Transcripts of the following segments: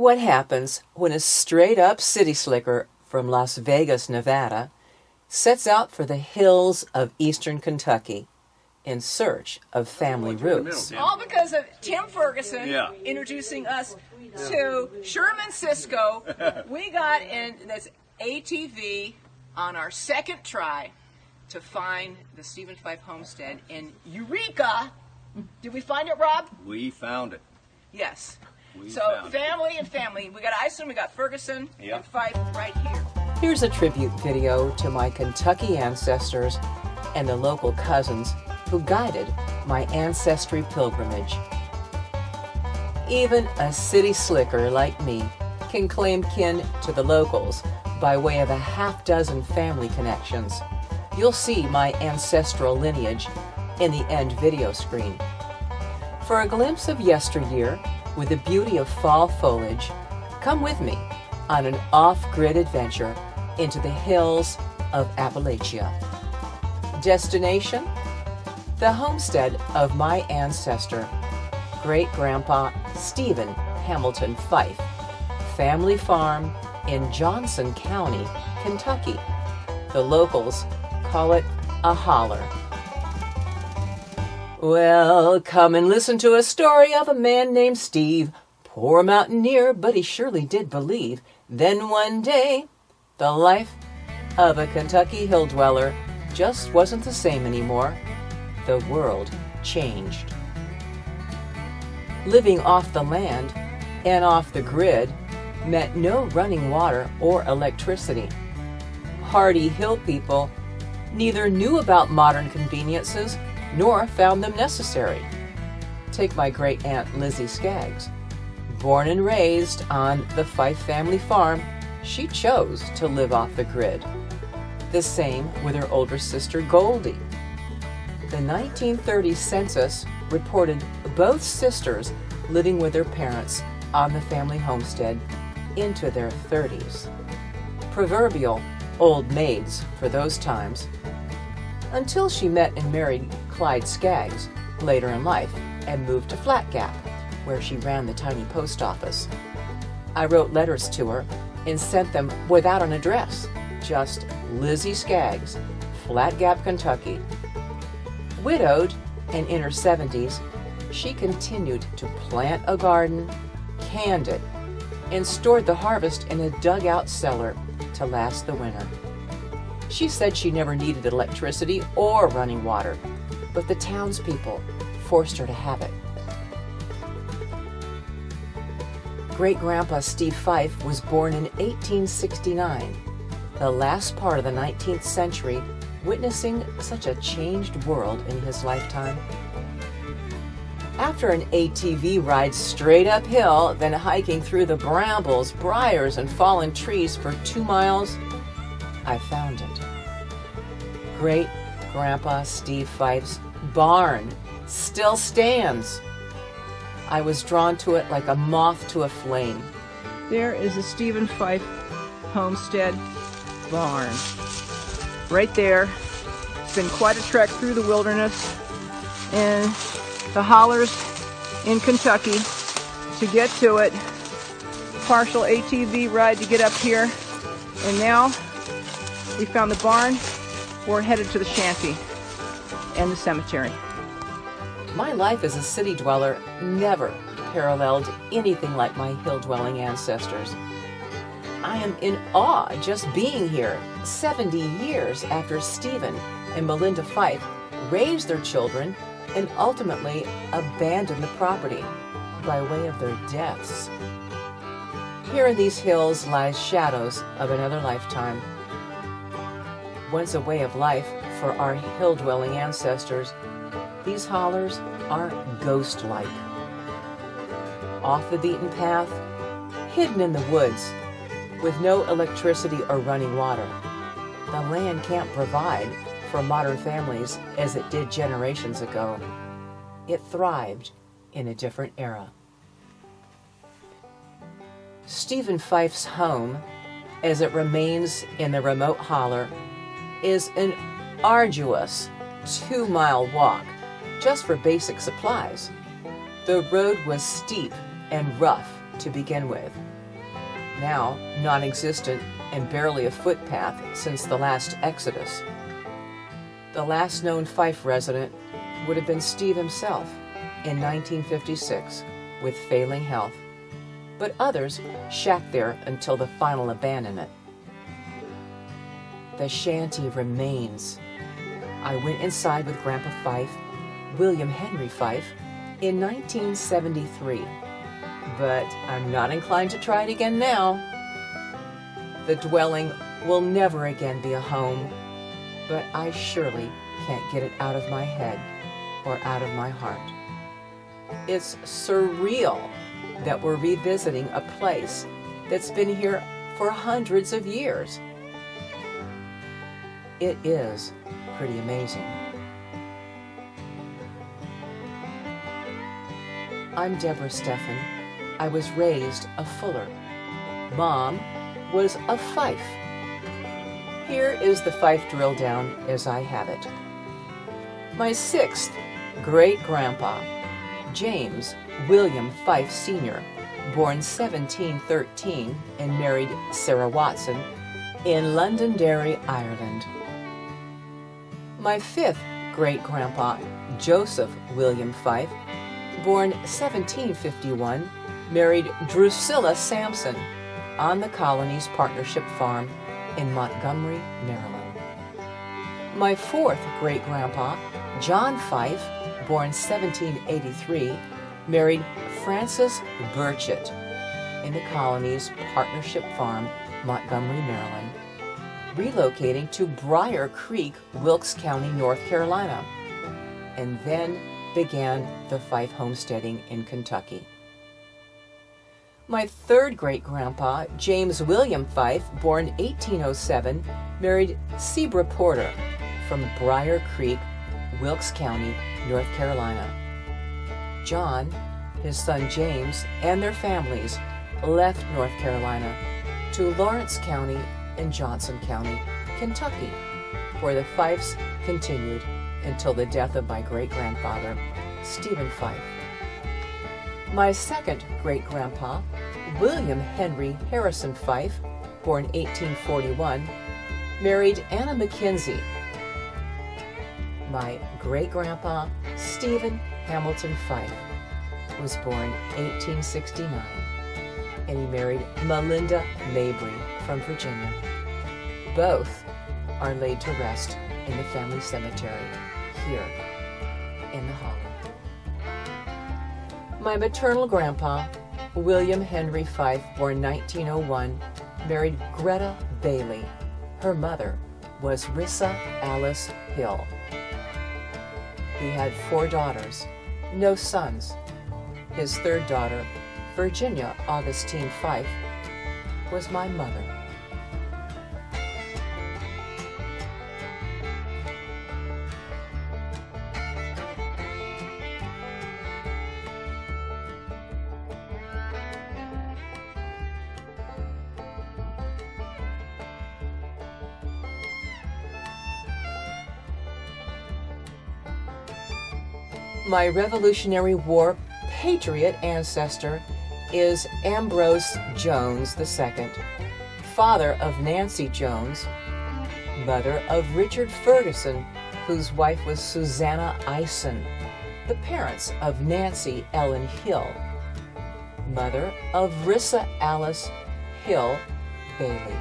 what happens when a straight-up city slicker from Las Vegas, Nevada, sets out for the hills of eastern Kentucky in search of family roots. All because of Tim Ferguson introducing us to Sherman Cisco. We got in this ATV on our second try to find the Stephen Fyffe homestead in Eureka. Did we find it, Rob? We found it. Yes. Family and family. We got Ison, we got Ferguson, and Fyffe right here. Here's a tribute video to my Kentucky ancestors and the local cousins who guided my ancestry pilgrimage. Even a city slicker like me can claim kin to the locals by way of a half-dozen family connections. You'll see my ancestral lineage in the end video screen. For a glimpse of yesteryear with the beauty of fall foliage, come with me on an off-grid adventure into the hills of Appalachia. Destination? The homestead of my ancestor, Great-Grandpa Stephen Hamilton Fyffe, family farm in Johnson County, Kentucky. The locals call it a holler. Well, come and listen to a story of a man named Steve, poor mountaineer, but he surely did believe. Then one day, the life of a Kentucky hill dweller just wasn't the same anymore. The world changed. Living off the land and off the grid meant no running water or electricity. Hardy hill people neither knew about modern conveniences nor found them necessary. Take my great-aunt Lizzie Skaggs. Born and raised on the Fyffe family farm, she chose to live off the grid. The same with her older sister Goldie. The 1930 census reported both sisters living with their parents on the family homestead into their 30s. Proverbial old maids for those times, until she met and married Clyde Skaggs later in life and moved to Flat Gap, where she ran the tiny post office. I wrote letters to her and sent them without an address, just Lizzie Skaggs, Flat Gap, Kentucky. Widowed and in her 70s, she continued to plant a garden, canned it, and stored the harvest in a dugout cellar to last the winter. She said she never needed electricity or running water, but the townspeople forced her to have it. Great-Grandpa Steve Fyffe was born in 1869, the last part of the 19th century, witnessing such a changed world in his lifetime. After an ATV ride straight uphill, then hiking through the brambles, briars, and fallen trees for 2 miles, I found it. Great-Grandpa Steve Fyffe's barn still stands. I was drawn to it like a moth to a flame. There is the Stephen Fyffe homestead barn. Right there. It's been quite a trek through the wilderness and the hollers in Kentucky to get to it. Partial ATV ride to get up here. And now we found the barn. We're headed to the shanty and the cemetery. My life as a city dweller never paralleled anything like my hill-dwelling ancestors. I am in awe just being here 70 years after Stephen and Melinda Fyffe raised their children and ultimately abandoned the property by way of their deaths. Here in these hills lies shadows of another lifetime. Once a way of life for our hill-dwelling ancestors, these hollers are ghost-like. Off the beaten path, hidden in the woods, with no electricity or running water. The land can't provide for modern families as it did generations ago. It thrived in a different era. Stephen Fyffe's home, as it remains in the remote holler, is an arduous 2-mile walk just for basic supplies. The road was steep and rough to begin with, now non-existent and barely a footpath since the last exodus. The last known Fyffe resident would have been Steve himself in 1956 with failing health, but others shacked there until the final abandonment. The shanty remains. I went inside with Grandpa Fyffe, William Henry Fyffe, in 1973, but I'm not inclined to try it again now. The dwelling will never again be a home, but I surely can't get it out of my head or out of my heart. It's surreal that we're revisiting a place that's been here for hundreds of years. It is pretty amazing. I'm Debra Stefan. I was raised a Fuller. Mom was a Fyffe. Here is the Fyffe drill down as I have it. My sixth great-grandpa, James William Fyffe Sr., born 1713 and married Sarah Watson in Londonderry, Ireland. My fifth great-grandpa, Joseph William Fyffe, born 1751, married Drusilla Sampson on the colony's partnership farm in Montgomery, Maryland. My fourth great-grandpa, John Fyffe, born 1783, married Frances Burchett in the colony's partnership farm, Montgomery, Maryland, relocating to Briar Creek, Wilkes County, North Carolina, and then began the Fyffe homesteading in Kentucky. My third great-grandpa, James William Fyffe, born 1807, married Sebra Porter from Briar Creek, Wilkes County, North Carolina. John, his son James, and their families left North Carolina to Lawrence County and Johnson County, Kentucky, where the Fyffes continued until the death of my great-grandfather, Stephen Fyffe. My second great-grandpa, William Henry Harrison Fyffe, born 1841, married Anna McKenzie. My great-grandpa, Stephen Hamilton Fyffe, was born 1869, and he married Melinda Mabry from Virginia. Both are laid to rest in the family cemetery here in the Holler. My maternal grandpa, William Henry Fyffe, born 1901, married Greta Bailey. Her mother was Rissa Alice Hill. He had 4 daughters, no sons. His third daughter, Virginia Augustine Fyffe, was my mother. My Revolutionary War patriot ancestor is Ambrose Jones II, father of Nancy Jones, mother of Richard Ferguson, whose wife was Susanna Ison, the parents of Nancy Ellen Hill, mother of Rissa Alice Hill Bailey,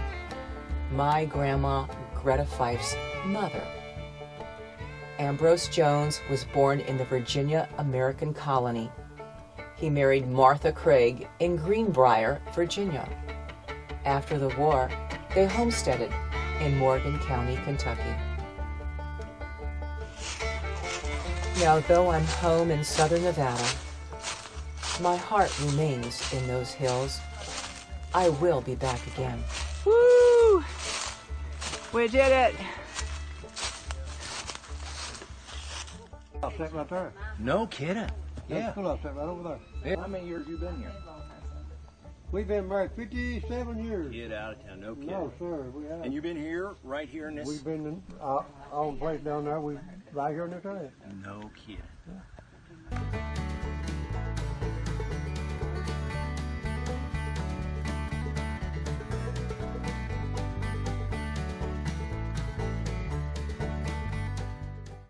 my grandma Greta Fyffe's mother. Ambrose Jones was born in the Virginia American colony. He married Martha Craig in Greenbrier, Virginia. After the war, they homesteaded in Morgan County, Kentucky. Now, though I'm home in southern Nevada, my heart remains in those hills. I will be back again. Woo! We did it. Set right there. No kidding. Yeah. Pull up, set right over there. How many years you been here? We've been married 57 years. Get out of town. No kidding. No, sir, we have. And you've been here, right here in this? We've been in, on the place down there. We right here in this area. No kidding.